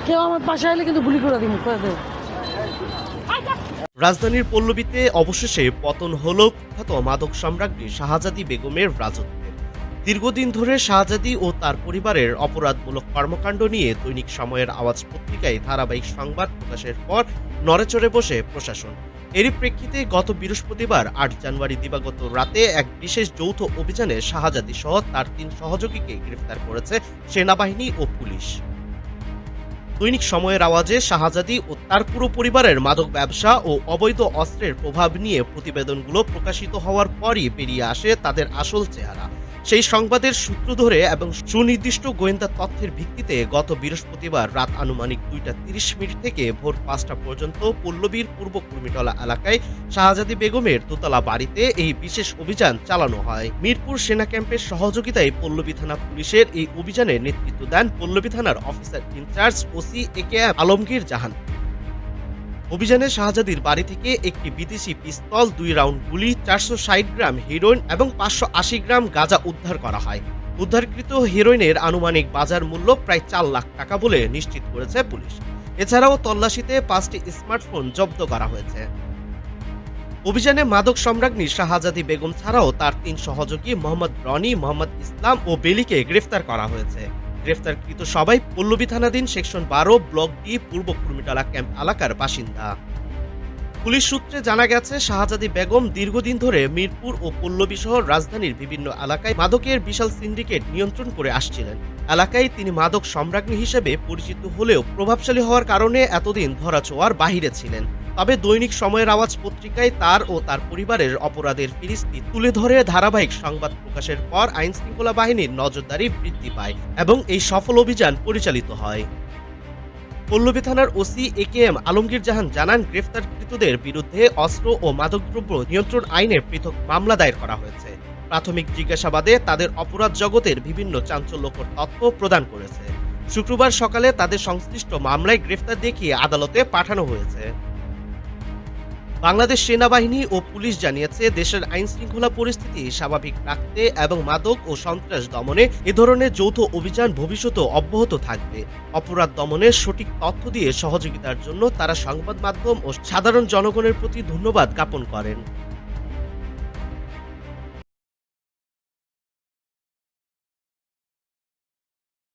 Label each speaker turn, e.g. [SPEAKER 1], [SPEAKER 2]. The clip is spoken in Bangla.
[SPEAKER 1] কেউ আমার পাশে আইলে কিন্তু গুলি করে দিব করে দেব।
[SPEAKER 2] রাজধানীর পল্লবীতে অবশেষে পতন হল কুখ্যাত মাদক সম্রাজ্ঞী শাহজাদী বেগমের রাজত্বে। দীর্ঘদিন ধরে শাহজাদী ও তার পরিবারের অপরাধমূলক কর্মকাণ্ড নিয়ে দৈনিক সময়ের আওয়াজ পত্রিকায় ধারাবাহিক সংবাদ প্রকাশের পর নড়েচড়ে বসে প্রশাসন। এরই প্রেক্ষিতে গত বৃহস্পতিবার ৮ জানুয়ারি দিবাগত রাতে এক বিশেষ যৌথ অভিযানে শাহজাদী সহ তার ৩ সহযোগীকে গ্রেফতার করেছে সেনাবাহিনী ও পুলিশ। দৈনিক সময়ের আওয়াজে শাহজাদী ও তার পুরো পরিবারের মাদক ব্যবসা ও অবৈধ অস্ত্রের প্রভাব নিয়ে প্রতিবেদনগুলো প্রকাশিত হওয়ার পরই বেরিয়ে আসে তাদের আসল চেহারা। সেই সংবাদের সূত্র ধরে এবং সুনির্দিষ্ট গোয়েন্দা তথ্যের ভিত্তিতে গত বৃহস্পতিবার রাত আনুমানিক 2টা 30 মিনিট থেকে ভোর 5টা পর্যন্ত পল্লবীর পূর্ব কুর্মিটলা এলাকায় শাহজাদী বেগমের দোতলা বাড়িতে এই বিশেষ অভিযান চালানো হয়। মিরপুর সেনা ক্যাম্পের সহযোগিতায় পল্লবী থানা পুলিশের এই অভিযানে নেতৃত্ব দেন পল্লবী থানার officer in charge OC AKM Alamgir Jahan. অভিযানে শাহজাদীর বাড়ি থেকে একটি বিদেশি পিস্তল, 2 রাউন্ড গুলি, 460 গ্রাম হেরোইন এবং 580 গ্রাম গাঁজা উদ্ধার করা হয়। উদ্ধারকৃত হেরোইনের আনুমানিক বাজার মূল্য প্রায় 4 লাখ টাকা বলে নিশ্চিত করেছে পুলিশ। এছাড়াও তল্লাশিতে 5টি স্মার্টফোন জব্দ করা হয়েছে। অভিযানে মাদক সম্রাজ্ঞী শাহজাদী বেগম ছাড়াও তার 3 সহযোগী মোহাম্মদ রনি, মোহাম্মদ ইসলাম ও বেলিকে গ্রেফতার করা হয়েছে। গ্রেফতারকৃত সবাই পল্লবী থানাধীন সেকশন 12 ব্লক ডি পূর্ব কুর্মিটলা ক্যাম্প এলাকার বাসিন্দা। পুলিশ সূত্রে জানা গেছে, শাহজাদী বেগম দীর্ঘদিন ধরে মিরপুর ও পল্লবী সহ রাজধানীর বিভিন্ন এলাকায় মাদকের বিশাল সিন্ডিকেট নিয়ন্ত্রণ করে আসছিলেন। এলাকায় তিনি মাদক সম্রাজ্ঞী হিসেবে পরিচিত হলেও প্রভাবশালী হওয়ার কারণে এতদিন ধরাছোঁয়ার বাহিরে ছিলেন। তবে দৈনিক সময়ের আওয়াজ পত্রিকায় তার ও তার পরিবারের অপরাধের ফিরিস্তি তুলে ধরে ধারাবাহিক সংবাদ প্রকাশের পর আইনশৃঙ্খলা বাহিনীর নজরদারি বৃদ্ধি পায় এবং এই সফল অভিযান পরিচালিত হয়। পল্লবী থানার ওসি একেএম আলমগীর জাহান জানান, গ্রেফতারকৃতদের বিরুদ্ধে অস্ত্র ও মাদকদ্রব্য নিয়ন্ত্রণ আইনে পৃথক মামলা দায়ের করা হয়েছে। প্রাথমিক জিজ্ঞাসাবাদে তাদের অপরাধ জগতের বিভিন্ন চাঞ্চল্যকর তথ্য প্রদান করেছে। শুক্রবার সকালে তাদের সংশ্লিষ্ট মামলায় গ্রেফতার দেখিয়ে আদালতে পাঠানো হয়েছে। বাংলাদেশ সেনাবাহিনী ও পুলিশ জানিয়েছে, দেশের আইনশৃঙ্খলা পরিস্থিতি স্বাভাবিক রাখতে এবং মাদক ও সন্ত্রাস দমনে এ ধরনের যৌথ অভিযান ভবিষ্যতেও অব্যাহত থাকবে। অপরাধ দমনের সঠিক তথ্য দিয়ে সহযোগিতার জন্য তারা সংবাদ মাধ্যম ও সাধারণ জনগণের প্রতি ধন্যবাদ জ্ঞাপন করেন।